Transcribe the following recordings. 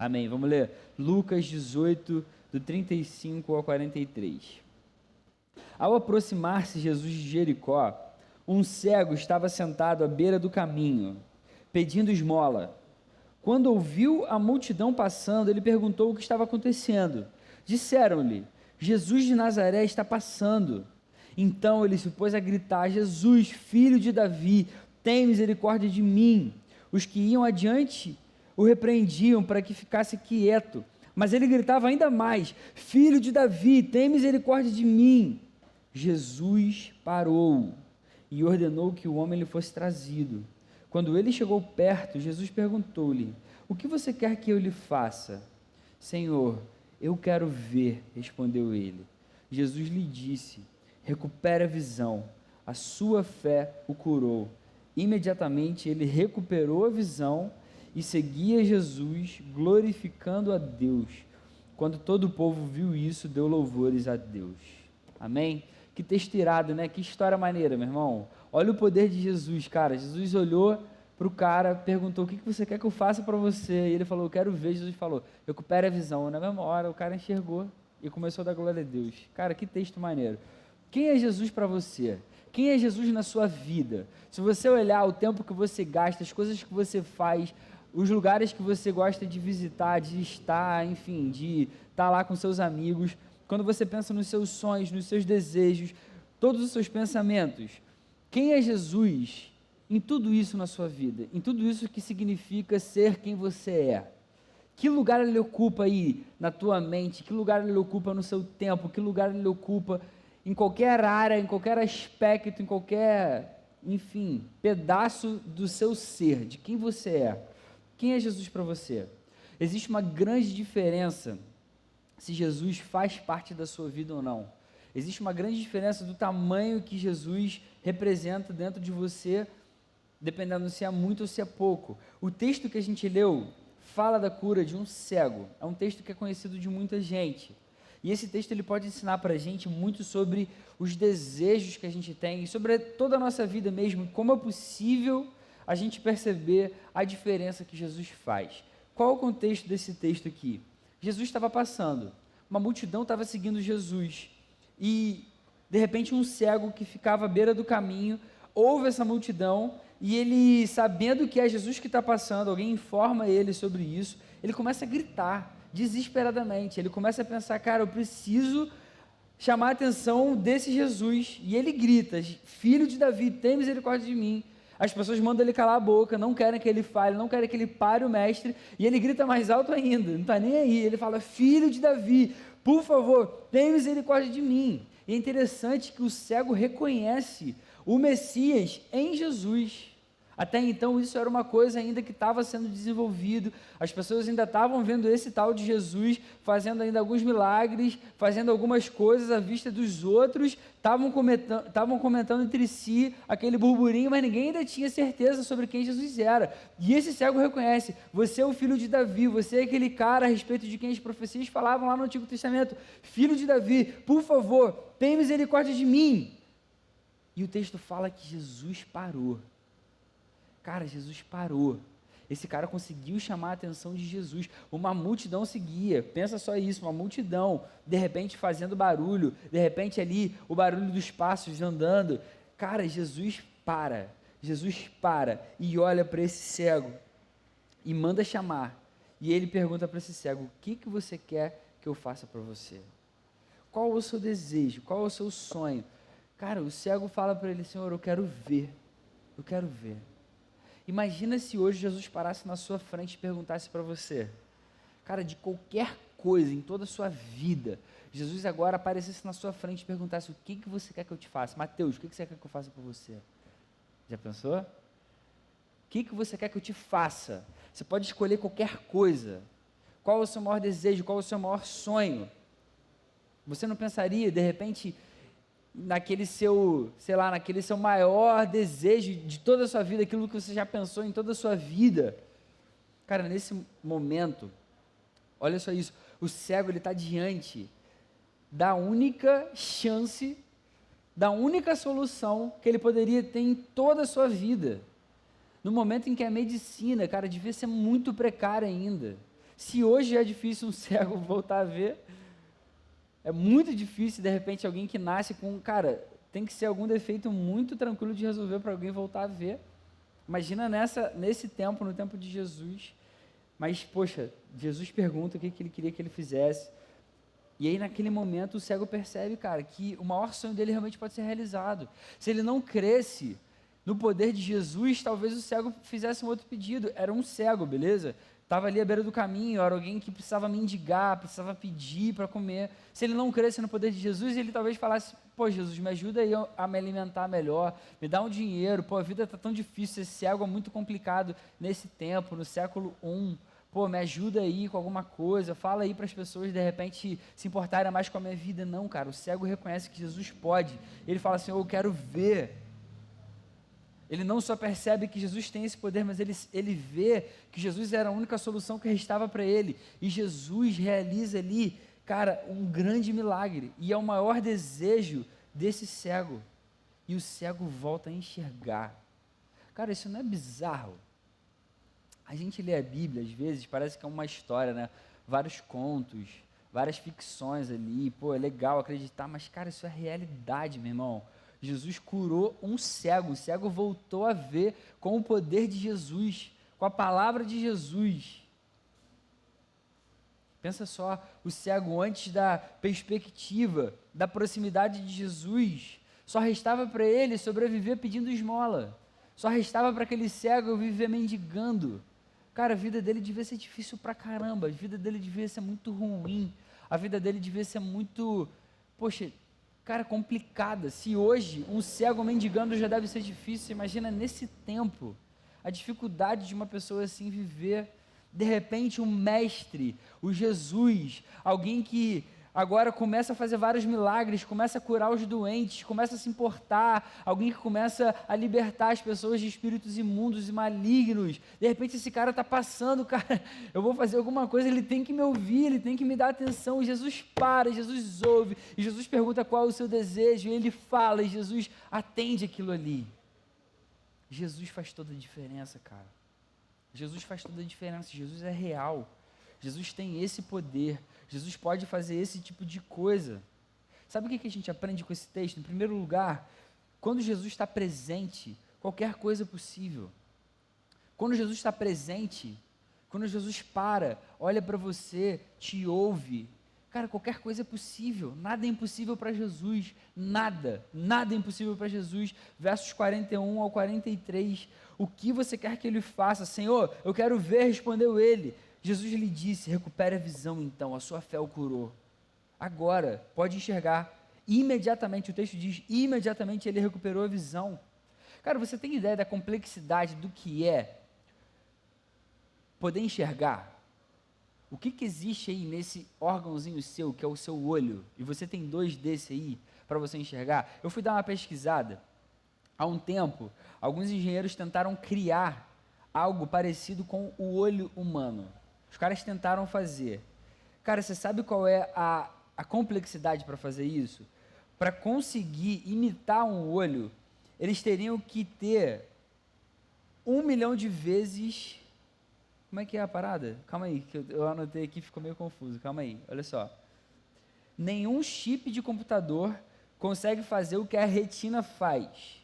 Amém. Vamos ler Lucas 18, do 35 ao 43. Ao aproximar-se Jesus de Jericó, um cego estava sentado à beira do caminho, pedindo esmola. Quando ouviu a multidão passando, ele perguntou o que estava acontecendo. Disseram-lhe: Jesus de Nazaré está passando. Então ele se pôs a gritar: Jesus, filho de Davi, tem misericórdia de mim. Os que iam adiante o repreendiam para que ficasse quieto, mas ele gritava ainda mais: Filho de Davi, tem misericórdia de mim. Jesus parou e ordenou que o homem lhe fosse trazido. Quando ele chegou perto, Jesus perguntou-lhe: O que você quer que eu lhe faça? Senhor, eu quero ver, respondeu ele. Jesus lhe disse: Recupere a visão, a sua fé o curou. Imediatamente ele recuperou a visão e seguia Jesus, glorificando a Deus. Quando todo o povo viu isso, deu louvores a Deus. Amém? Que texto irado, né? Que história maneira, meu irmão. Olha o poder de Jesus, cara. Jesus olhou para o cara, perguntou: o que você quer que eu faça para você? E ele falou: eu quero ver. Jesus falou: recupere a visão. Na mesma hora, o cara enxergou e começou a dar glória a Deus. Cara, que texto maneiro. Quem é Jesus para você? Quem é Jesus na sua vida? Se você olhar o tempo que você gasta, as coisas que você faz, os lugares que você gosta de visitar, de estar, enfim, de estar lá com seus amigos, quando você pensa nos seus sonhos, nos seus desejos, todos os seus pensamentos, quem é Jesus em tudo isso na sua vida? Em tudo isso que significa ser quem você é? Que lugar ele ocupa aí na tua mente? Que lugar ele ocupa no seu tempo? Que lugar ele ocupa em qualquer área, em qualquer aspecto, em qualquer, enfim, pedaço do seu ser, de quem você é? Quem é Jesus para você? Existe uma grande diferença se Jesus faz parte da sua vida ou não. Existe uma grande diferença do tamanho que Jesus representa dentro de você, dependendo se é muito ou se é pouco. O texto que a gente leu fala da cura de um cego. É um texto que é conhecido de muita gente. E esse texto ele pode ensinar para a gente muito sobre os desejos que a gente tem e sobre toda a nossa vida mesmo, como é possível a gente perceber a diferença que Jesus faz. Qual é o contexto desse texto aqui? Jesus estava passando, uma multidão estava seguindo Jesus e de repente um cego que ficava à beira do caminho ouve essa multidão e ele, sabendo que é Jesus que está passando, alguém informa ele sobre isso, ele começa a gritar desesperadamente, ele começa a pensar: cara, eu preciso chamar a atenção desse Jesus, e ele grita: filho de Davi, tem misericórdia de mim. As pessoas mandam ele calar a boca, não querem que ele fale, não querem que ele pare o mestre, e ele grita mais alto ainda, não está nem aí, ele fala: filho de Davi, por favor, tem misericórdia de mim. E é interessante que o cego reconhece o Messias em Jesus. Até então isso era uma coisa ainda que estava sendo desenvolvido, as pessoas ainda estavam vendo esse tal de Jesus, fazendo ainda alguns milagres, fazendo algumas coisas à vista dos outros, estavam comentando entre si aquele burburinho, mas ninguém ainda tinha certeza sobre quem Jesus era. E esse cego reconhece: você é o filho de Davi, você é aquele cara a respeito de quem as profecias falavam lá no Antigo Testamento: filho de Davi, por favor, tem misericórdia de mim. E o texto fala que Jesus parou. Cara, Jesus parou. Esse cara conseguiu chamar a atenção de Jesus. Uma multidão seguia. Pensa só isso, uma multidão, de repente fazendo barulho, de repente ali o barulho dos passos andando. Cara, Jesus para e olha para esse cego e manda chamar. E ele pergunta para esse cego: o que você quer que eu faça para você? Qual é o seu desejo? Qual é o seu sonho? Cara, o cego fala para ele: Senhor, eu quero ver. Imagina se hoje Jesus parasse na sua frente e perguntasse para você, cara, de qualquer coisa em toda a sua vida, Jesus agora aparecesse na sua frente e perguntasse: o que você quer que eu te faça? Mateus, o que você quer que eu faça por você? Já pensou? O que você quer que eu te faça? Você pode escolher qualquer coisa. Qual é o seu maior desejo? Qual é o seu maior sonho? Você não pensaria, de repente, naquele seu, sei lá, naquele seu maior desejo de toda a sua vida, aquilo que você já pensou em toda a sua vida? Cara, nesse momento, olha só isso, o cego ele está diante da única chance, da única solução que ele poderia ter em toda a sua vida, no momento em que a medicina, cara, devia ser muito precária ainda. Se hoje é difícil um cego voltar a ver, é muito difícil, de repente, alguém que nasce com... Cara, tem que ser algum defeito muito tranquilo de resolver para alguém voltar a ver. Imagina nesse tempo, no tempo de Jesus. Mas, poxa, Jesus pergunta o que ele queria que ele fizesse. E aí, naquele momento, o cego percebe, cara, que o maior sonho dele realmente pode ser realizado. Se ele não cresce no poder de Jesus, talvez o cego fizesse um outro pedido. Era um cego, beleza? Estava ali à beira do caminho, era alguém que precisava mendigar, precisava pedir para comer. Se ele não cresce no poder de Jesus, ele talvez falasse: pô, Jesus, me ajuda aí a me alimentar melhor, me dá um dinheiro, pô, a vida está tão difícil, esse cego é muito complicado nesse tempo, no século I. Pô, me ajuda aí com alguma coisa, fala aí para as pessoas de repente se importarem mais com a minha vida. Não, cara, o cego reconhece que Jesus pode. Ele fala assim: eu quero ver. Ele não só percebe que Jesus tem esse poder, mas ele vê que Jesus era a única solução que restava para ele. E Jesus realiza ali, cara, um grande milagre. E é o maior desejo desse cego. E o cego volta a enxergar. Cara, isso não é bizarro? A gente lê a Bíblia, às vezes, parece que é uma história, né? Vários contos, várias ficções ali. Pô, é legal acreditar, mas, cara, isso é realidade, meu irmão. Jesus curou um cego. O cego voltou a ver com o poder de Jesus, com a palavra de Jesus. Pensa só, o cego antes da perspectiva, da proximidade de Jesus, só restava para ele sobreviver pedindo esmola. Só restava para aquele cego viver mendigando. Cara, a vida dele devia ser difícil pra caramba, a vida dele devia ser muito ruim, a vida dele devia ser muito, poxa, cara, complicada. Se hoje um cego mendigando já deve ser difícil, imagina nesse tempo, a dificuldade de uma pessoa assim viver. De repente um mestre, o Jesus, alguém que agora começa a fazer vários milagres, começa a curar os doentes, começa a se importar, alguém que começa a libertar as pessoas de espíritos imundos e malignos. De repente esse cara está passando, cara, eu vou fazer alguma coisa, ele tem que me ouvir, ele tem que me dar atenção. E Jesus para, Jesus ouve, e Jesus pergunta qual é o seu desejo, e ele fala, e Jesus atende aquilo ali. Jesus faz toda a diferença, cara. Jesus faz toda a diferença, Jesus é real, Jesus tem esse poder, Jesus pode fazer esse tipo de coisa. Sabe o que a gente aprende com esse texto? Em primeiro lugar, quando Jesus está presente, qualquer coisa é possível. Quando Jesus está presente, quando Jesus para, olha para você, te ouve, cara, qualquer coisa é possível, nada é impossível para Jesus, nada é impossível para Jesus. Versos 41 ao 43, o que você quer que ele faça? Senhor, eu quero ver, respondeu ele. Jesus lhe disse: recupere a visão então, a sua fé o curou. Agora, pode enxergar. Imediatamente, o texto diz, imediatamente ele recuperou a visão. Cara, você tem ideia da complexidade do que é poder enxergar? O que existe aí nesse órgãozinho seu, que é o seu olho, e você tem 2 desse aí, para você enxergar? Eu fui dar uma pesquisada. Há um tempo, alguns engenheiros tentaram criar algo parecido com o olho humano. Os caras tentaram fazer. Cara, você sabe qual é a complexidade para fazer isso? Para conseguir imitar um olho, eles teriam que ter 1 milhão de vezes... Como é que é a parada? Calma aí, que eu anotei aqui e ficou meio confuso. Calma aí, olha só. Nenhum chip de computador consegue fazer o que a retina faz.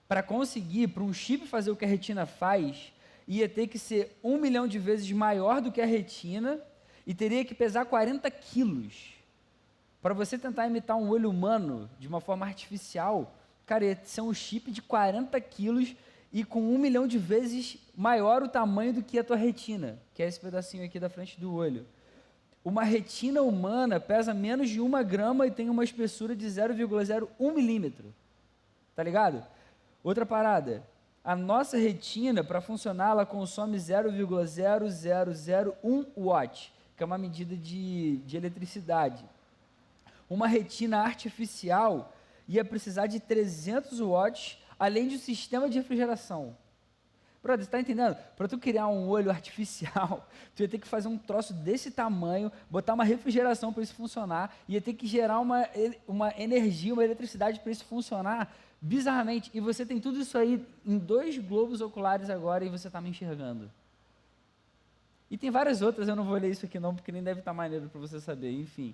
Para conseguir, para um chip fazer o que a retina faz, ia ter que ser 1 milhão de vezes maior do que a retina e teria que pesar 40 quilos. Para você tentar imitar um olho humano de uma forma artificial, cara, ia ser um chip de 40 quilos e com 1 milhão de vezes maior o tamanho do que a tua retina, que é esse pedacinho aqui da frente do olho. Uma retina humana pesa menos de 1 grama e tem uma espessura de 0,01 milímetro. Tá ligado? Outra parada, a nossa retina, para funcionar, ela consome 0,0001 watt, que é uma medida de eletricidade. Uma retina artificial ia precisar de 300 watts, além de um sistema de refrigeração. Brother, você está entendendo? Para tu criar um olho artificial, tu ia ter que fazer um troço desse tamanho, botar uma refrigeração para isso funcionar, ia ter que gerar uma energia, uma eletricidade para isso funcionar bizarramente. E você tem tudo isso aí em 2 globos oculares agora e você está me enxergando. E tem várias outras, eu não vou ler isso aqui não, porque nem deve estar maneiro para você saber, enfim.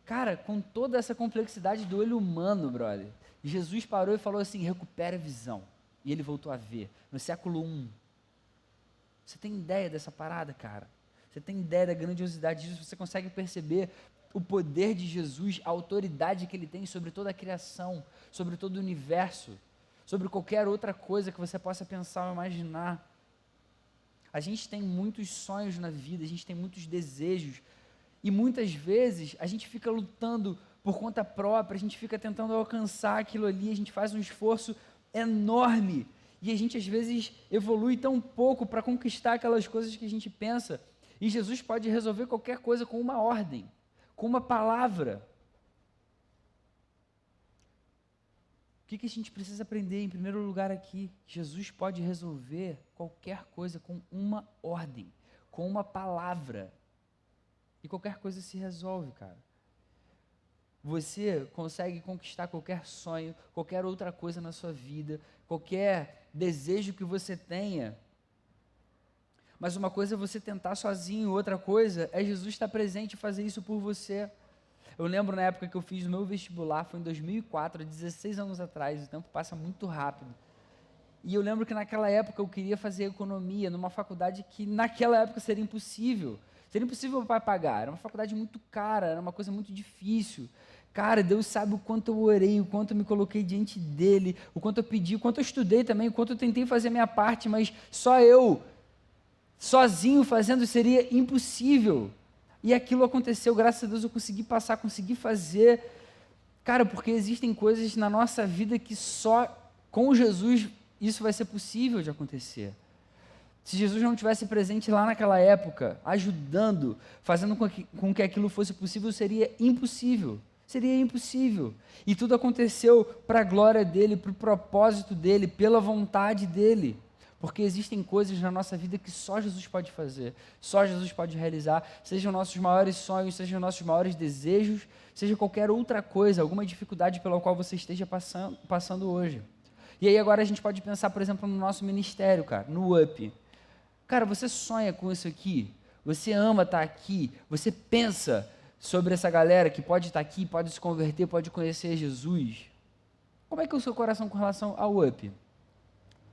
Cara, com toda essa complexidade do olho humano, brother, Jesus parou e falou assim, recupera a visão. E ele voltou a ver, no século I. Você tem ideia dessa parada, cara? Você tem ideia da grandiosidade disso? Você consegue perceber o poder de Jesus, a autoridade que ele tem sobre toda a criação, sobre todo o universo, sobre qualquer outra coisa que você possa pensar ou imaginar. A gente tem muitos sonhos na vida, a gente tem muitos desejos, e muitas vezes a gente fica lutando por conta própria, a gente fica tentando alcançar aquilo ali, a gente faz um esforço enorme, e a gente às vezes evolui tão pouco para conquistar aquelas coisas que a gente pensa, e Jesus pode resolver qualquer coisa com uma ordem, com uma palavra. O que a gente precisa aprender em primeiro lugar aqui? Jesus pode resolver qualquer coisa com uma ordem, com uma palavra. E qualquer coisa se resolve, cara. Você consegue conquistar qualquer sonho, qualquer outra coisa na sua vida, qualquer desejo que você tenha. Mas uma coisa é você tentar sozinho, outra coisa é Jesus estar presente e fazer isso por você. Eu lembro na época que eu fiz o meu vestibular, foi em 2004, 16 anos atrás, o tempo passa muito rápido. E eu lembro que naquela época eu queria fazer economia numa faculdade que naquela época seria impossível. Seria impossível meu pai pagar, era uma faculdade muito cara, era uma coisa muito difícil. Cara, Deus sabe o quanto eu orei, o quanto eu me coloquei diante dele, o quanto eu pedi, o quanto eu estudei também, o quanto eu tentei fazer a minha parte, mas só eu, sozinho fazendo, seria impossível. E aquilo aconteceu, graças a Deus eu consegui passar, consegui fazer. Cara, porque existem coisas na nossa vida que só com Jesus isso vai ser possível de acontecer. Se Jesus não tivesse presente lá naquela época, ajudando, fazendo com que aquilo fosse possível, seria impossível. Seria impossível. E tudo aconteceu para a glória dele, para o propósito dele, pela vontade dele. Porque existem coisas na nossa vida que só Jesus pode fazer, só Jesus pode realizar, sejam nossos maiores sonhos, sejam nossos maiores desejos, seja qualquer outra coisa, alguma dificuldade pela qual você esteja passando hoje. E aí agora a gente pode pensar, por exemplo, no nosso ministério, cara, no UP. Cara, você sonha com isso aqui? Você ama estar aqui? Você pensa sobre essa galera que pode estar aqui, pode se converter, pode conhecer Jesus? Como é que é o seu coração com relação ao UP?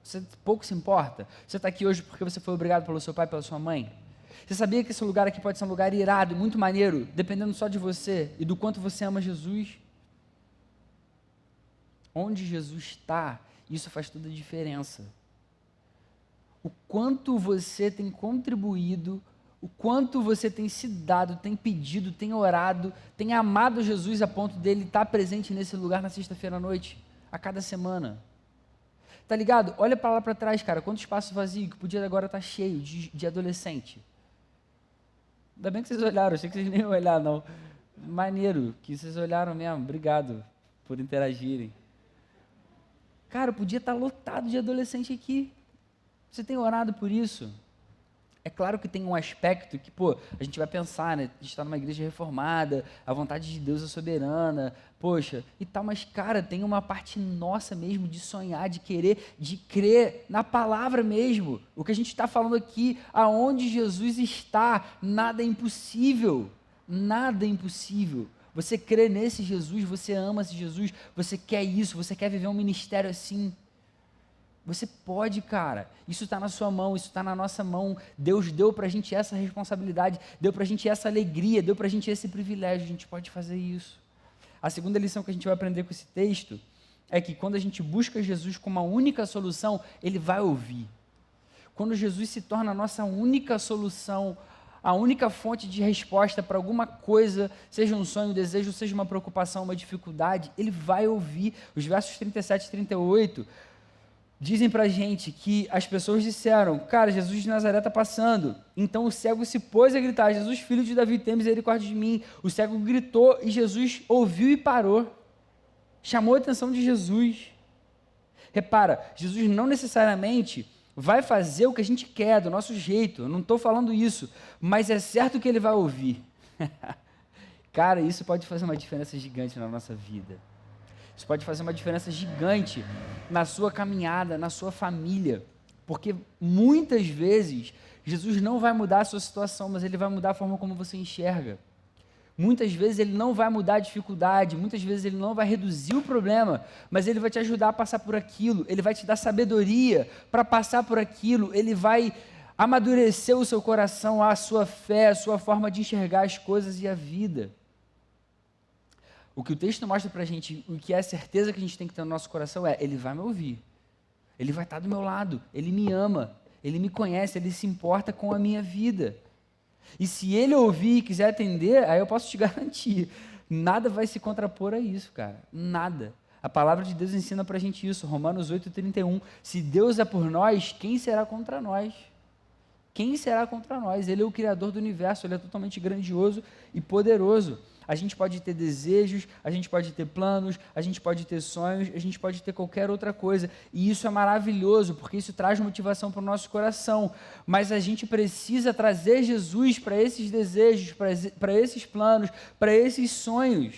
Você pouco se importa? Você está aqui hoje porque você foi obrigado pelo seu pai, pela sua mãe? Você sabia que esse lugar aqui pode ser um lugar irado, muito maneiro, dependendo só de você e do quanto você ama Jesus? Onde Jesus está, isso faz toda a diferença. O quanto você tem contribuído, o quanto você tem se dado, tem pedido, tem orado, tem amado Jesus a ponto dele estar presente nesse lugar na sexta-feira à noite, a cada semana. Tá ligado? Olha para lá para trás, cara, quanto espaço vazio que podia agora estar cheio de adolescente. Ainda bem que vocês olharam, achei que vocês nem iam olhar, não. Maneiro que vocês olharam mesmo, obrigado por interagirem. Cara, podia estar lotado de adolescente aqui. Você tem orado por isso? É claro que tem um aspecto que, a gente vai pensar, né? A gente está numa igreja reformada, a vontade de Deus é soberana, poxa, e tal, mas, cara, tem uma parte nossa mesmo de sonhar, de querer, de crer na palavra mesmo. O que a gente está falando aqui, aonde Jesus está, nada é impossível, nada é impossível. Você crê nesse Jesus, você ama esse Jesus, você quer isso, você quer viver um ministério assim. Você pode, cara, isso está na sua mão, isso está na nossa mão, Deus deu para a gente essa responsabilidade, deu para a gente essa alegria, deu para a gente esse privilégio, a gente pode fazer isso. A segunda lição que a gente vai aprender com esse texto é que quando a gente busca Jesus como a única solução, Ele vai ouvir. Quando Jesus se torna a nossa única solução, a única fonte de resposta para alguma coisa, seja um sonho, um desejo, seja uma preocupação, uma dificuldade, Ele vai ouvir. Os versos 37 e 38 dizem pra gente que as pessoas disseram, cara, Jesus de Nazaré está passando. Então o cego se pôs a gritar, Jesus, filho de Davi, tem misericórdia de mim. O cego gritou e Jesus ouviu e parou. Chamou a atenção de Jesus. Repara, Jesus não necessariamente vai fazer o que a gente quer, do nosso jeito. Eu não estou falando isso, mas é certo que Ele vai ouvir. Cara, isso pode fazer uma diferença gigante na nossa vida. Isso pode fazer uma diferença gigante na sua caminhada, na sua família, porque muitas vezes Jesus não vai mudar a sua situação, mas ele vai mudar a forma como você enxerga. Muitas vezes ele não vai mudar a dificuldade, muitas vezes ele não vai reduzir o problema, mas ele vai te ajudar a passar por aquilo, ele vai te dar sabedoria para passar por aquilo, ele vai amadurecer o seu coração, a sua fé, a sua forma de enxergar as coisas e a vida. O que o texto mostra para a gente, o que é a certeza que a gente tem que ter no nosso coração é, ele vai me ouvir, ele vai estar do meu lado, ele me ama, ele me conhece, ele se importa com a minha vida. E se ele ouvir e quiser atender, aí eu posso te garantir, nada vai se contrapor a isso, cara, nada. A palavra de Deus ensina pra gente isso, Romanos 8:31, se Deus é por nós, quem será contra nós? Quem será contra nós? Ele é o Criador do universo, ele é totalmente grandioso e poderoso. A gente pode ter desejos, a gente pode ter planos, a gente pode ter sonhos, a gente pode ter qualquer outra coisa. E isso é maravilhoso, porque isso traz motivação para o nosso coração. Mas a gente precisa trazer Jesus para esses desejos, para esses planos, para esses sonhos.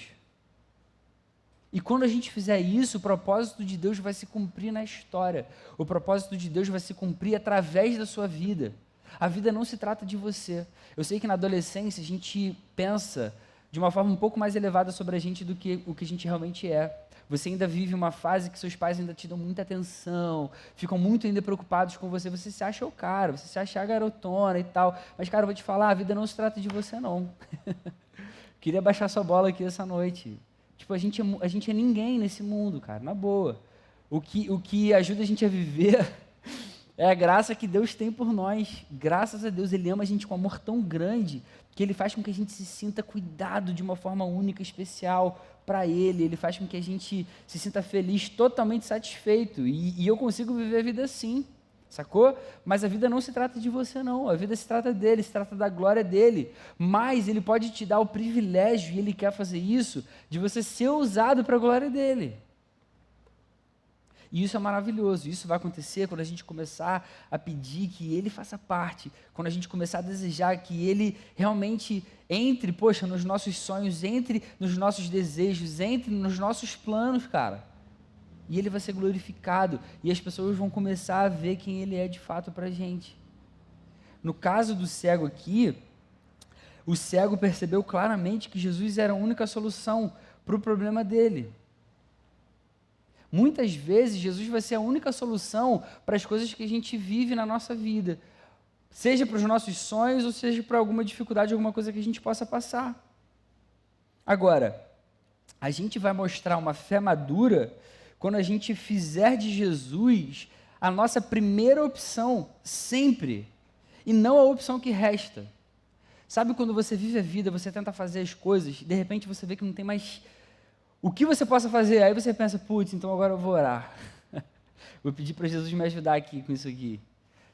E quando a gente fizer isso, o propósito de Deus vai se cumprir na história. O propósito de Deus vai se cumprir através da sua vida. A vida não se trata de você. Eu sei que na adolescência a gente pensa de uma forma um pouco mais elevada sobre a gente do que o que a gente realmente é. Você ainda vive uma fase que seus pais ainda te dão muita atenção, ficam muito ainda preocupados com você, você se acha o cara, você se acha a garotona e tal, mas cara, eu vou te falar, a vida não se trata de você não. Queria baixar sua bola aqui essa noite. Tipo, a gente é ninguém nesse mundo, cara, na boa. O que ajuda a gente a viver é a graça que Deus tem por nós. Graças a Deus, Ele ama a gente com um amor tão grande que Ele faz com que a gente se sinta cuidado de uma forma única, especial para Ele. Ele faz com que a gente se sinta feliz, totalmente satisfeito. E eu consigo viver a vida assim, sacou? Mas a vida não se trata de você não, a vida se trata dEle, se trata da glória dEle. Mas Ele pode te dar o privilégio, e Ele quer fazer isso, de você ser usado para a glória dEle. E isso é maravilhoso, isso vai acontecer quando a gente começar a pedir que Ele faça parte, quando a gente começar a desejar que Ele realmente entre, poxa, nos nossos sonhos, entre nos nossos desejos, entre nos nossos planos, cara. E Ele vai ser glorificado, e as pessoas vão começar a ver quem Ele é de fato pra gente. No caso do cego aqui, o cego percebeu claramente que Jesus era a única solução para o problema dele. Muitas vezes, Jesus vai ser a única solução para as coisas que a gente vive na nossa vida. Seja para os nossos sonhos, ou seja para alguma dificuldade, alguma coisa que a gente possa passar. Agora, a gente vai mostrar uma fé madura quando a gente fizer de Jesus a nossa primeira opção, sempre. E não a opção que resta. Sabe quando você vive a vida, você tenta fazer as coisas, e de repente você vê que não tem mais o que você possa fazer, aí você pensa, putz, então agora eu vou orar. Vou pedir para Jesus me ajudar aqui com isso aqui.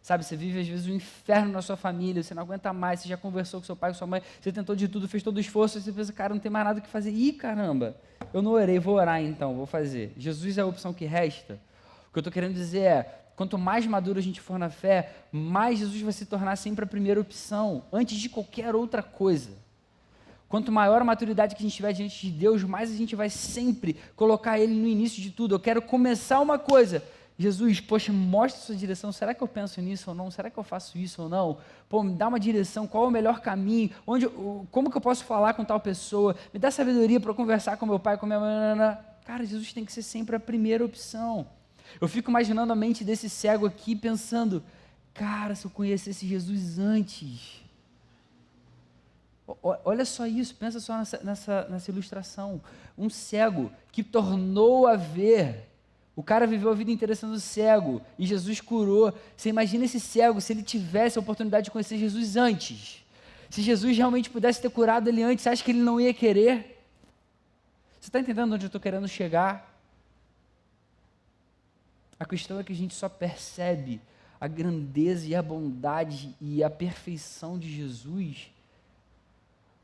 Sabe, você vive às vezes um inferno na sua família, você não aguenta mais, você já conversou com seu pai, com sua mãe, você tentou de tudo, fez todo o esforço, e você pensa, cara, não tem mais nada o que fazer. Ih, caramba, eu não orei, vou orar então, vou fazer. Jesus é a opção que resta. O que eu estou querendo dizer é, quanto mais maduro a gente for na fé, mais Jesus vai se tornar sempre a primeira opção, antes de qualquer outra coisa. Quanto maior a maturidade que a gente tiver diante de Deus, mais a gente vai sempre colocar Ele no início de tudo. Eu quero começar uma coisa. Jesus, poxa, mostra a sua direção. Será que eu penso nisso ou não? Será que eu faço isso ou não? Pô, me dá uma direção. Qual é o melhor caminho? Como que eu posso falar com tal pessoa? Me dá sabedoria para conversar com meu pai, com minha mãe. Cara, Jesus tem que ser sempre a primeira opção. Eu fico imaginando a mente desse cego aqui pensando, cara, se eu conhecesse Jesus antes... Olha só isso, pensa só nessa ilustração. Um cego que tornou a ver. O cara viveu a vida inteira sendo cego e Jesus curou. Você imagina esse cego se ele tivesse a oportunidade de conhecer Jesus antes? Se Jesus realmente pudesse ter curado ele antes, você acha que ele não ia querer? Você está entendendo onde eu estou querendo chegar? A questão é que a gente só percebe a grandeza e a bondade e a perfeição de Jesus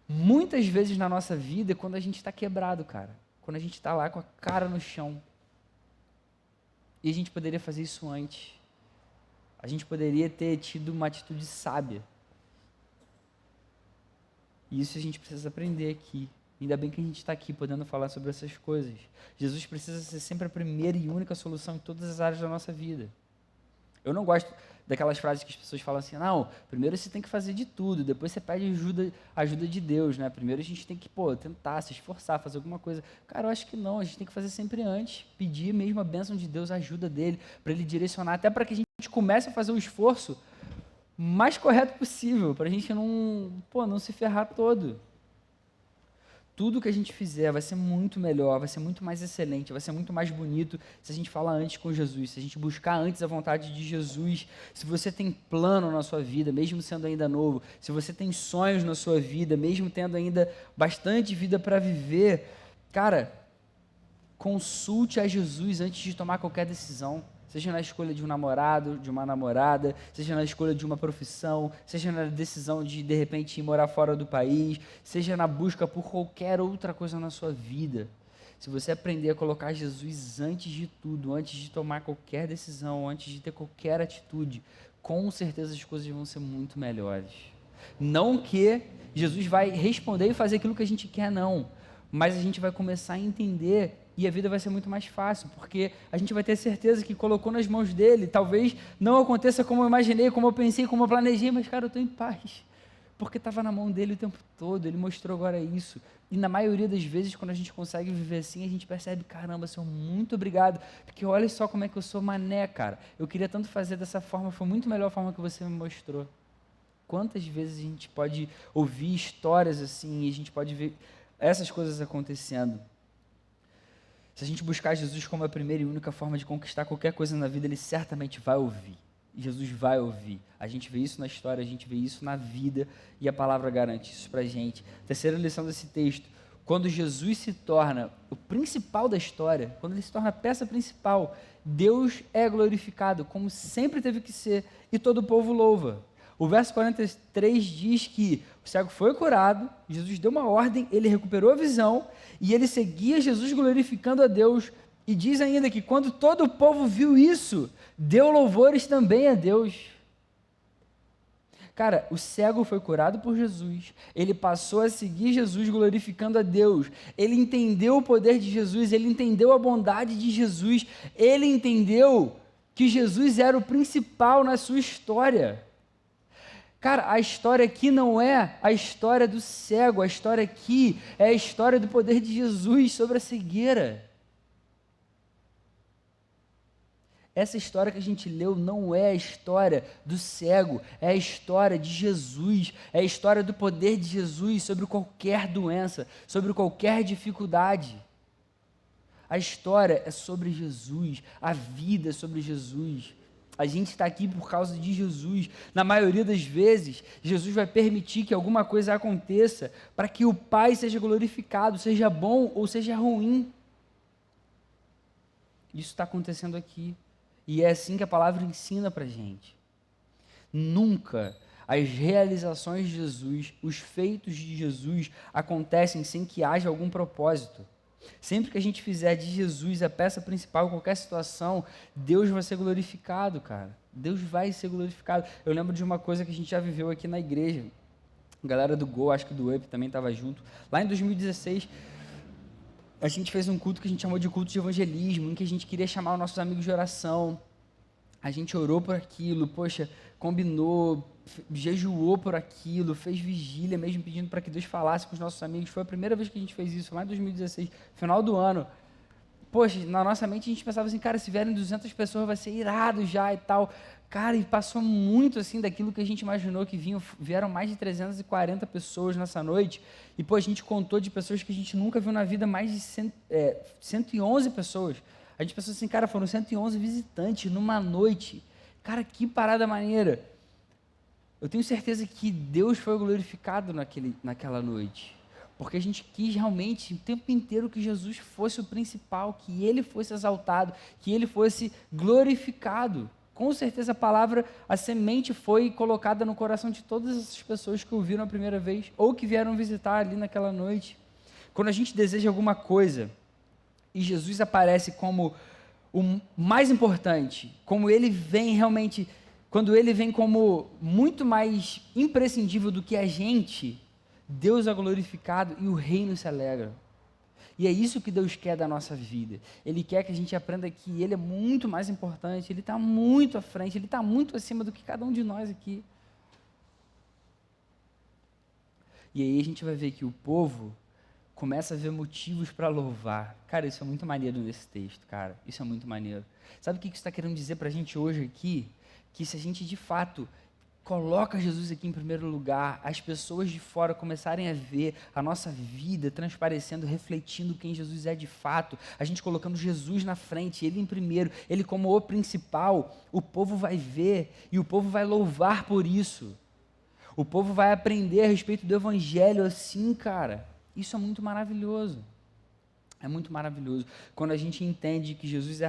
muitas vezes na nossa vida quando a gente está quebrado, cara. Quando a gente está lá com a cara no chão. E a gente poderia fazer isso antes. A gente poderia ter tido uma atitude sábia. E isso a gente precisa aprender aqui. Ainda bem que a gente está aqui podendo falar sobre essas coisas. Jesus precisa ser sempre a primeira e única solução em todas as áreas da nossa vida. Eu não gosto daquelas frases que as pessoas falam assim, não, primeiro você tem que fazer de tudo, depois você pede ajuda de Deus, né? Primeiro a gente tem que, tentar, se esforçar, fazer alguma coisa. Cara, eu acho que não, a gente tem que fazer sempre antes, pedir mesmo a bênção de Deus, a ajuda dele, para ele direcionar, até para que a gente comece a fazer o esforço mais correto possível, para a gente não se ferrar todo. Tudo que a gente fizer vai ser muito melhor, vai ser muito mais excelente, vai ser muito mais bonito se a gente falar antes com Jesus, se a gente buscar antes a vontade de Jesus. Se você tem plano na sua vida, mesmo sendo ainda novo, se você tem sonhos na sua vida, mesmo tendo ainda bastante vida para viver, cara, consulte a Jesus antes de tomar qualquer decisão. Seja na escolha de um namorado, de uma namorada, seja na escolha de uma profissão, seja na decisão de repente, ir morar fora do país, seja na busca por qualquer outra coisa na sua vida. Se você aprender a colocar Jesus antes de tudo, antes de tomar qualquer decisão, antes de ter qualquer atitude, com certeza as coisas vão ser muito melhores. Não que Jesus vai responder e fazer aquilo que a gente quer, não. Mas a gente vai começar a entender e a vida vai ser muito mais fácil, porque a gente vai ter certeza que colocou nas mãos dele, talvez não aconteça como eu imaginei, como eu pensei, como eu planejei, mas cara, eu estou em paz, porque estava na mão dele o tempo todo, ele mostrou agora isso, e na maioria das vezes, quando a gente consegue viver assim, a gente percebe, caramba, Senhor, muito obrigado, porque olha só como é que eu sou mané, cara, eu queria tanto fazer dessa forma, foi muito melhor a forma que você me mostrou. Quantas vezes a gente pode ouvir histórias assim, e a gente pode ver essas coisas acontecendo. Se a gente buscar Jesus como a primeira e única forma de conquistar qualquer coisa na vida, ele certamente vai ouvir. Jesus vai ouvir. A gente vê isso na história, a gente vê isso na vida, e a palavra garante isso pra gente. Terceira lição desse texto: quando Jesus se torna o principal da história, quando ele se torna a peça principal, Deus é glorificado, como sempre teve que ser, e todo o povo louva. O verso 43 diz que o cego foi curado, Jesus deu uma ordem, ele recuperou a visão, e ele seguia Jesus glorificando a Deus, e diz ainda que quando todo o povo viu isso, deu louvores também a Deus. Cara, o cego foi curado por Jesus, ele passou a seguir Jesus glorificando a Deus, ele entendeu o poder de Jesus, ele entendeu a bondade de Jesus, ele entendeu que Jesus era o principal na sua história. Cara, a história aqui não é a história do cego, a história aqui é a história do poder de Jesus sobre a cegueira. Essa história que a gente leu não é a história do cego, é a história de Jesus, é a história do poder de Jesus sobre qualquer doença, sobre qualquer dificuldade. A história é sobre Jesus, a vida é sobre Jesus. A gente está aqui por causa de Jesus. Na maioria das vezes, Jesus vai permitir que alguma coisa aconteça para que o Pai seja glorificado, seja bom ou seja ruim. Isso está acontecendo aqui. E é assim que a palavra ensina para a gente. Nunca as realizações de Jesus, os feitos de Jesus acontecem sem que haja algum propósito. Sempre que a gente fizer de Jesus a peça principal em qualquer situação, Deus vai ser glorificado, cara. Deus vai ser glorificado. Eu lembro de uma coisa que a gente já viveu aqui na igreja. A galera do Gol, acho que do Up também estava junto. Lá em 2016, a gente fez um culto que a gente chamou de culto de evangelismo, em que a gente queria chamar os nossos amigos de oração. A gente orou por aquilo, combinou, jejuou por aquilo, fez vigília mesmo pedindo para que Deus falasse com os nossos amigos. Foi a primeira vez que a gente fez isso, lá em 2016, final do ano. Na nossa mente a gente pensava assim, cara, se vierem 200 pessoas vai ser irado já e tal. Cara, e passou muito assim daquilo que a gente imaginou que vieram mais de 340 pessoas nessa noite. E a gente contou de pessoas que a gente nunca viu na vida, mais de 111 pessoas. A gente pensou assim, cara, foram 111 visitantes numa noite. Cara, que parada maneira. Eu tenho certeza que Deus foi glorificado naquela noite. Porque a gente quis realmente o tempo inteiro que Jesus fosse o principal, que Ele fosse exaltado, que Ele fosse glorificado. Com certeza a semente foi colocada no coração de todas essas pessoas que ouviram a primeira vez, ou que vieram visitar ali naquela noite. Quando a gente deseja alguma coisa, e Jesus aparece como o mais importante, como Ele vem realmente, quando Ele vem como muito mais imprescindível do que a gente, Deus é glorificado e o reino se alegra. E é isso que Deus quer da nossa vida. Ele quer que a gente aprenda que Ele é muito mais importante, Ele está muito à frente, Ele está muito acima do que cada um de nós aqui. E aí a gente vai ver que o povo começa a ver motivos para louvar. Cara, isso é muito maneiro nesse texto, cara. Isso é muito maneiro. Sabe o que isso está querendo dizer para a gente hoje aqui? Que se a gente de fato coloca Jesus aqui em primeiro lugar, as pessoas de fora começarem a ver a nossa vida transparecendo, refletindo quem Jesus é de fato, a gente colocando Jesus na frente, Ele em primeiro, Ele como o principal, o povo vai ver e o povo vai louvar por isso. O povo vai aprender a respeito do Evangelho assim, cara. Isso é muito maravilhoso. É muito maravilhoso. Quando a gente entende que Jesus é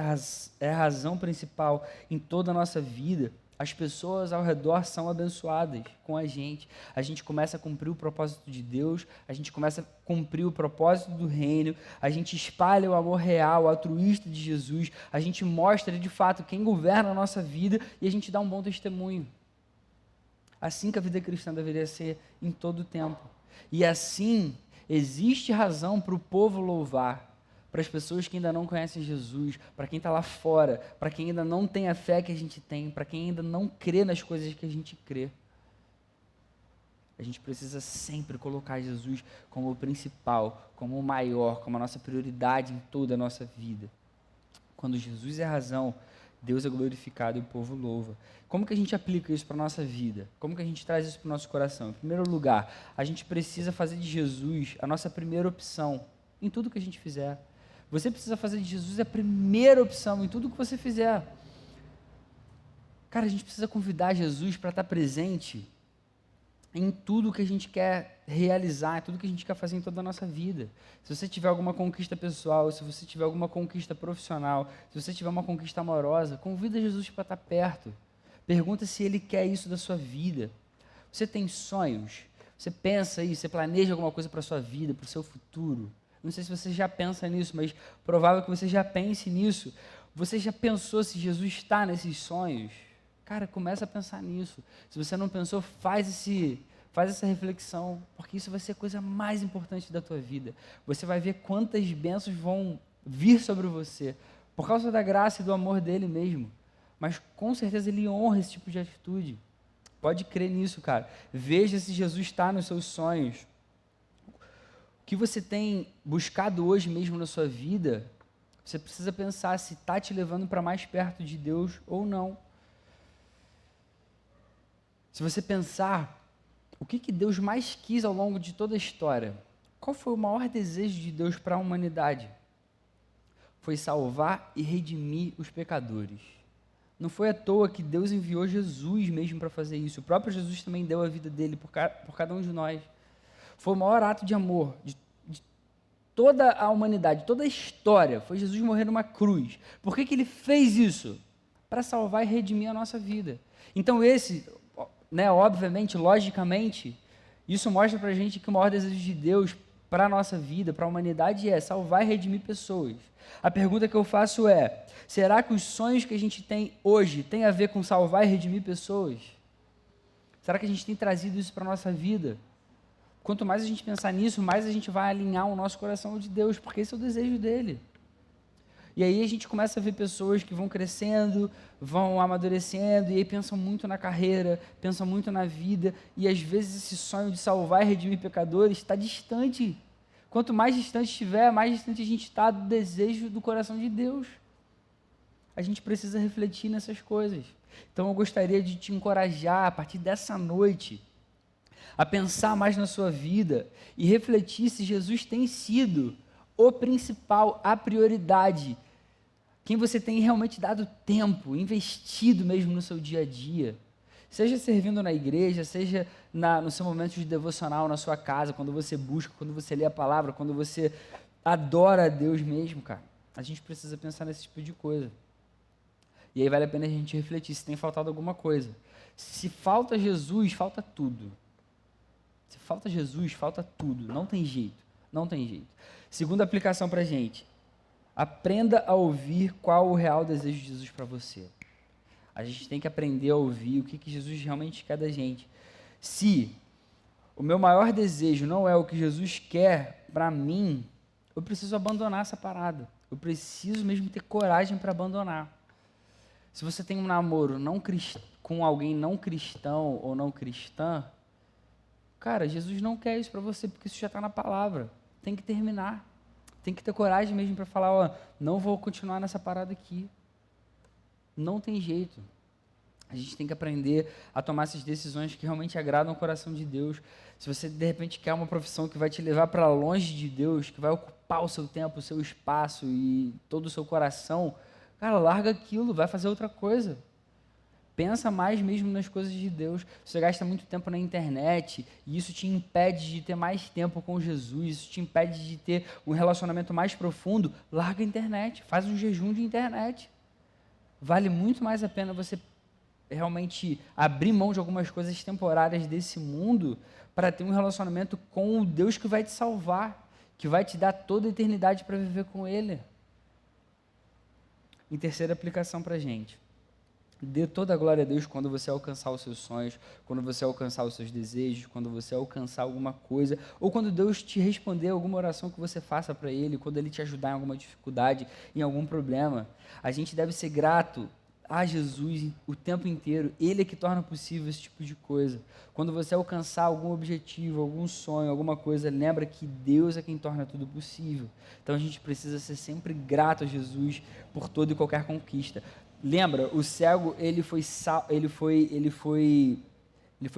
a razão principal em toda a nossa vida, as pessoas ao redor são abençoadas com a gente. A gente começa a cumprir o propósito de Deus, a gente começa a cumprir o propósito do reino, a gente espalha o amor real, altruísta de Jesus, a gente mostra de fato quem governa a nossa vida e a gente dá um bom testemunho. Assim que a vida cristã deveria ser em todo o tempo. E assim, existe razão para o povo louvar, para as pessoas que ainda não conhecem Jesus, para quem está lá fora, para quem ainda não tem a fé que a gente tem, para quem ainda não crê nas coisas que a gente crê. A gente precisa sempre colocar Jesus como o principal, como o maior, como a nossa prioridade em toda a nossa vida. Quando Jesus é a razão, Deus é glorificado e o povo louva. Como que a gente aplica isso para a nossa vida? Como que a gente traz isso para o nosso coração? Em primeiro lugar, a gente precisa fazer de Jesus a nossa primeira opção em tudo que a gente fizer. Você precisa fazer de Jesus a primeira opção em tudo que você fizer. Cara, a gente precisa convidar Jesus para estar presente em tudo que a gente quer realizar, em tudo que a gente quer fazer em toda a nossa vida. Se você tiver alguma conquista pessoal, se você tiver alguma conquista profissional, se você tiver uma conquista amorosa, convida Jesus para estar perto. Pergunta se Ele quer isso da sua vida. Você tem sonhos? Você pensa aí, você planeja alguma coisa para a sua vida, para o seu futuro? Não sei se você já pensa nisso, mas provável que você já pense nisso. Você já pensou se Jesus está nesses sonhos? Cara, começa a pensar nisso. Se você não pensou, faz essa reflexão, porque isso vai ser a coisa mais importante da tua vida. Você vai ver quantas bênçãos vão vir sobre você, por causa da graça e do amor dele mesmo. Mas com certeza ele honra esse tipo de atitude. Pode crer nisso, cara. Veja se Jesus está nos seus sonhos. O que você tem buscado hoje mesmo na sua vida, você precisa pensar se está te levando para mais perto de Deus ou não. Se você pensar, o que Deus mais quis ao longo de toda a história? Qual foi o maior desejo de Deus para a humanidade? Foi salvar e redimir os pecadores. Não foi à toa que Deus enviou Jesus mesmo para fazer isso. O próprio Jesus também deu a vida dele por cada um de nós. Foi o maior ato de amor de toda a humanidade, toda a história. Foi Jesus morrer numa cruz. Por que ele fez isso? Para salvar e redimir a nossa vida. Então obviamente, logicamente, isso mostra para a gente que o maior desejo de Deus para a nossa vida, para a humanidade, é salvar e redimir pessoas. A pergunta que eu faço é, será que os sonhos que a gente tem hoje têm a ver com salvar e redimir pessoas? Será que a gente tem trazido isso para a nossa vida? Quanto mais a gente pensar nisso, mais a gente vai alinhar o nosso coração ao de Deus, porque esse é o desejo dele. E aí a gente começa a ver pessoas que vão crescendo, vão amadurecendo, e aí pensam muito na carreira, pensam muito na vida, e às vezes esse sonho de salvar e redimir pecadores está distante. Quanto mais distante estiver, mais distante a gente está do desejo do coração de Deus. A gente precisa refletir nessas coisas. Então eu gostaria de te encorajar, a partir dessa noite, a pensar mais na sua vida e refletir se Jesus tem sido o principal, a prioridade, quem você tem realmente dado tempo, investido mesmo no seu dia a dia, seja servindo na igreja, seja no seu momento de devocional na sua casa, quando você busca, quando você lê a palavra, quando você adora a Deus mesmo, cara. A gente precisa pensar nesse tipo de coisa. E aí vale a pena a gente refletir se tem faltado alguma coisa. Se falta Jesus, falta tudo. Se falta Jesus, falta tudo. Não tem jeito. Não tem jeito. Segunda aplicação para a gente. Aprenda a ouvir qual o real desejo de Jesus para você. A gente tem que aprender a ouvir o que Jesus realmente quer da gente. Se o meu maior desejo não é o que Jesus quer para mim, eu preciso abandonar essa parada. Eu preciso mesmo ter coragem para abandonar. Se você tem um namoro com alguém não cristão ou não cristã, cara, Jesus não quer isso para você, porque isso já está na palavra. Tem que terminar. Tem que ter coragem mesmo para falar, ó, não vou continuar nessa parada aqui. Não tem jeito. A gente tem que aprender a tomar essas decisões que realmente agradam o coração de Deus. Se você, de repente, quer uma profissão que vai te levar para longe de Deus, que vai ocupar o seu tempo, o seu espaço e todo o seu coração, cara, larga aquilo, vai fazer outra coisa. Pensa mais mesmo nas coisas de Deus. Você gasta muito tempo na internet e isso te impede de ter mais tempo com Jesus, isso te impede de ter um relacionamento mais profundo. Larga a internet, faz um jejum de internet. Vale muito mais a pena você realmente abrir mão de algumas coisas temporárias desse mundo para ter um relacionamento com o Deus que vai te salvar, que vai te dar toda a eternidade para viver com Ele. Em terceira aplicação para a gente. Dê toda a glória a Deus quando você alcançar os seus sonhos, quando você alcançar os seus desejos, quando você alcançar alguma coisa, ou quando Deus te responder alguma oração que você faça para Ele, quando Ele te ajudar em alguma dificuldade, em algum problema. A gente deve ser grato a Jesus o tempo inteiro. Ele é que torna possível esse tipo de coisa. Quando você alcançar algum objetivo, algum sonho, alguma coisa, lembra que Deus é quem torna tudo possível. Então a gente precisa ser sempre grato a Jesus por toda e qualquer conquista. Lembra, o cego, ele foi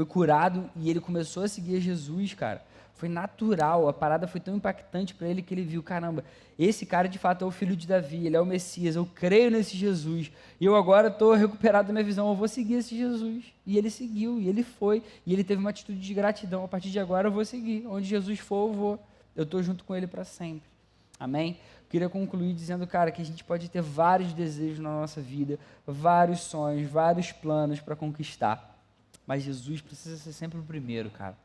curado e ele começou a seguir Jesus, cara. Foi natural, a parada foi tão impactante para ele que ele viu, caramba, esse cara de fato é o filho de Davi, ele é o Messias, eu creio nesse Jesus, e eu agora estou recuperado da minha visão, eu vou seguir esse Jesus. E ele seguiu, e ele foi, e ele teve uma atitude de gratidão, a partir de agora eu vou seguir, onde Jesus for eu vou, eu estou junto com ele para sempre. Amém? Queria concluir dizendo, cara, que a gente pode ter vários desejos na nossa vida, vários sonhos, vários planos para conquistar, mas Jesus precisa ser sempre o primeiro, cara.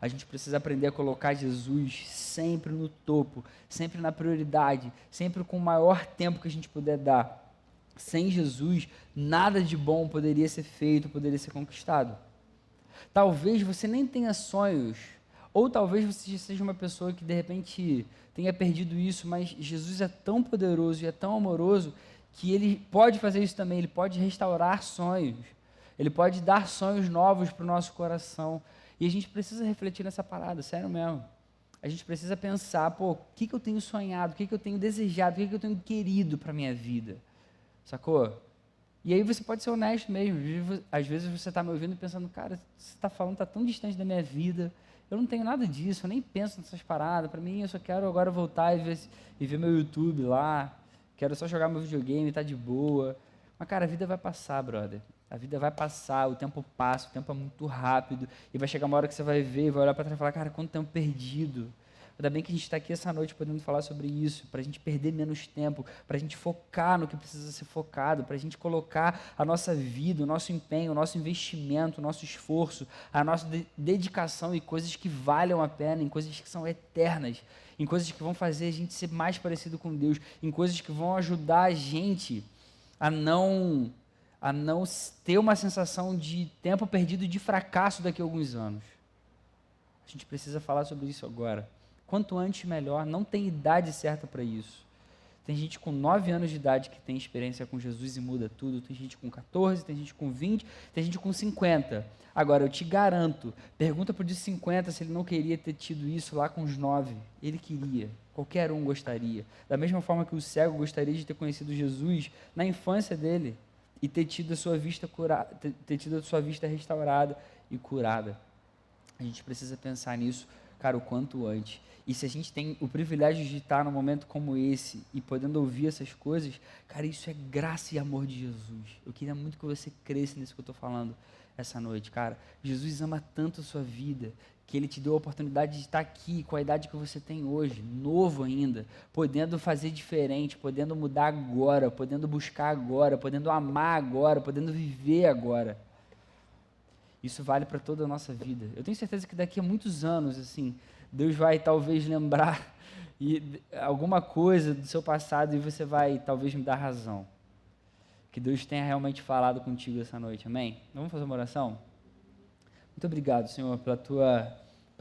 A gente precisa aprender a colocar Jesus sempre no topo, sempre na prioridade, sempre com o maior tempo que a gente puder dar. Sem Jesus, nada de bom poderia ser feito, poderia ser conquistado. Talvez você nem tenha sonhos, ou talvez você seja uma pessoa que de repente tenha perdido isso, mas Jesus é tão poderoso e é tão amoroso que Ele pode fazer isso também, Ele pode restaurar sonhos, Ele pode dar sonhos novos para o nosso coração. E a gente precisa refletir nessa parada, sério mesmo. A gente precisa pensar, pô, o que eu tenho sonhado, o que eu tenho desejado, o que eu tenho querido para a minha vida, sacou? E aí você pode ser honesto mesmo. Às vezes você está me ouvindo e pensando, cara, você está falando, está tão distante da minha vida, eu não tenho nada disso, eu nem penso nessas paradas, para mim eu só quero agora voltar e ver meu YouTube lá, quero só jogar meu videogame, tá de boa. Mas cara, a vida vai passar, brother. A vida vai passar, o tempo passa, o tempo é muito rápido, e vai chegar uma hora que você vai ver, vai olhar para trás e falar, cara, quanto tempo perdido. Ainda bem que a gente está aqui essa noite podendo falar sobre isso, para a gente perder menos tempo, para a gente focar no que precisa ser focado, para a gente colocar a nossa vida, o nosso empenho, o nosso investimento, o nosso esforço, a nossa dedicação em coisas que valham a pena, em coisas que são eternas, em coisas que vão fazer a gente ser mais parecido com Deus, em coisas que vão ajudar a gente a não ter uma sensação de tempo perdido, de fracasso daqui a alguns anos. A gente precisa falar sobre isso agora. Quanto antes, melhor. Não tem idade certa para isso. Tem gente com 9 anos de idade que tem experiência com Jesus e muda tudo. Tem gente com 14, tem gente com 20, tem gente com 50. Agora, eu te garanto, pergunta para o de 50 se ele não queria ter tido isso lá com os 9. Ele queria. Qualquer um gostaria. Da mesma forma que o cego gostaria de ter conhecido Jesus na infância dele e ter tido a sua vista ter tido a sua vista restaurada e curada. A gente precisa pensar nisso, cara, o quanto antes. E se a gente tem o privilégio de estar num momento como esse e podendo ouvir essas coisas, cara, isso é graça e amor de Jesus. Eu queria muito que você cresça nisso que eu estou falando essa noite, cara. Jesus ama tanto a sua vida que Ele te deu a oportunidade de estar aqui com a idade que você tem hoje, novo ainda, podendo fazer diferente, podendo mudar agora, podendo buscar agora, podendo amar agora, podendo viver agora. Isso vale para toda a nossa vida. Eu tenho certeza que daqui a muitos anos, assim, Deus vai talvez lembrar alguma coisa do seu passado e você vai talvez me dar razão. Que Deus tenha realmente falado contigo essa noite, amém? Vamos fazer uma oração? Muito obrigado, Senhor, pela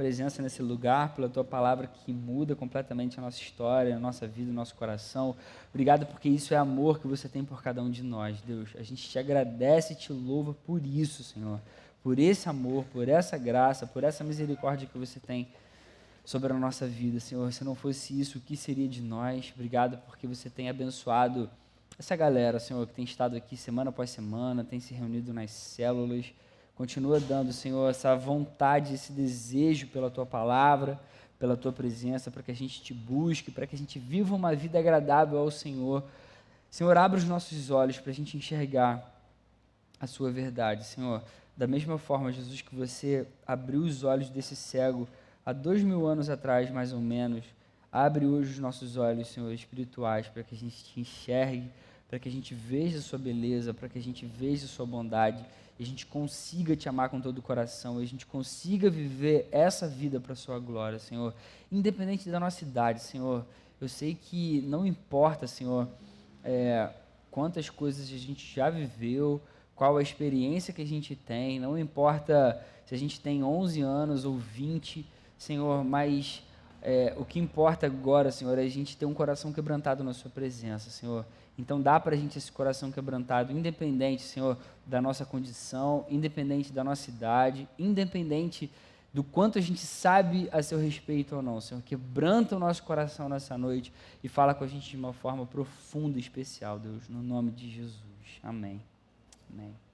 presença nesse lugar, pela tua palavra que muda completamente a nossa história, a nossa vida, o nosso coração. Obrigado porque isso é amor que você tem por cada um de nós, Deus. A gente te agradece e te louva por isso, Senhor. Por esse amor, por essa graça, por essa misericórdia que você tem sobre a nossa vida, Senhor. Se não fosse isso, o que seria de nós? Obrigado porque você tem abençoado essa galera, Senhor, que tem estado aqui semana após semana, tem se reunido nas células. Continua dando, Senhor, essa vontade, esse desejo pela Tua palavra, pela Tua presença, para que a gente te busque, para que a gente viva uma vida agradável ao Senhor. Senhor, abre os nossos olhos para a gente enxergar a Sua verdade, Senhor. Da mesma forma, Jesus, que você abriu os olhos desse cego há 2000 anos atrás, mais ou menos, abre hoje os nossos olhos, Senhor, espirituais, para que a gente te enxergue, para que a gente veja a Sua beleza, para que a gente veja a Sua bondade, e a gente consiga te amar com todo o coração, e a gente consiga viver essa vida para a Sua glória, Senhor, independente da nossa idade, Senhor. Eu sei que não importa, Senhor, quantas coisas a gente já viveu, qual a experiência que a gente tem, não importa se a gente tem 11 anos ou 20, Senhor, mas o que importa agora, Senhor, é a gente ter um coração quebrantado na Sua presença, Senhor. Então dá para a gente esse coração quebrantado, independente, Senhor, da nossa condição, independente da nossa idade, independente do quanto a gente sabe a seu respeito ou não, Senhor. Quebranta o nosso coração nessa noite e fala com a gente de uma forma profunda e especial, Deus, no nome de Jesus. Amém. Amém.